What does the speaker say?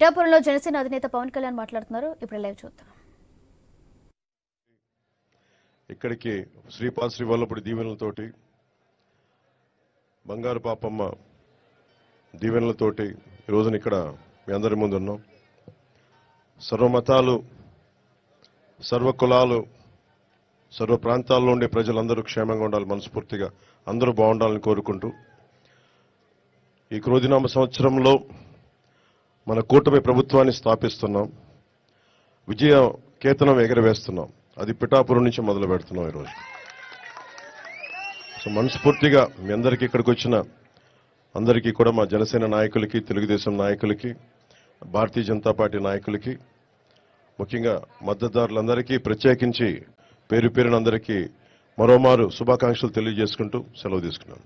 పిఠాపురంలో జనసేన అధినేత పవన్ కళ్యాణ్ మాట్లాడుతున్నారు. ఇప్పుడు లైవ్ చూద్దాం. ఇక్కడికి శ్రీపాద శ్రీవల్లపుడి దీవెనలతోటి బంగారు పాపమ్మ దీవెనలతోటి ఈ రోజున ఇక్కడ మీ అందరి ముందు ఉన్నాం. సర్వమతాలు, సర్వ కులాలు, సర్వ ప్రాంతాల్లో ఉండే ప్రజలందరూ క్షేమంగా ఉండాలి, మనస్ఫూర్తిగా అందరూ బాగుండాలని కోరుకుంటూ ఈ క్రోధినామ సంవత్సరంలో మన కూటమి ప్రభుత్వాన్ని స్థాపిస్తున్నాం. విజయ కేతనం ఎగరవేస్తున్నాం. అది పిఠాపురం నుంచి మొదలు పెడుతున్నాం ఈరోజు. సో మనస్ఫూర్తిగా మీ అందరికీ ఇక్కడికి వచ్చిన అందరికీ కూడా, మా జనసేన నాయకులకి, తెలుగుదేశం నాయకులకి, భారతీయ జనతా పార్టీ నాయకులకి, ముఖ్యంగా మద్దతుదారులందరికీ ప్రత్యేకించి పేరు పేరునందరికీ మరోమారు శుభాకాంక్షలు తెలియజేసుకుంటూ సెలవు తీసుకున్నాను.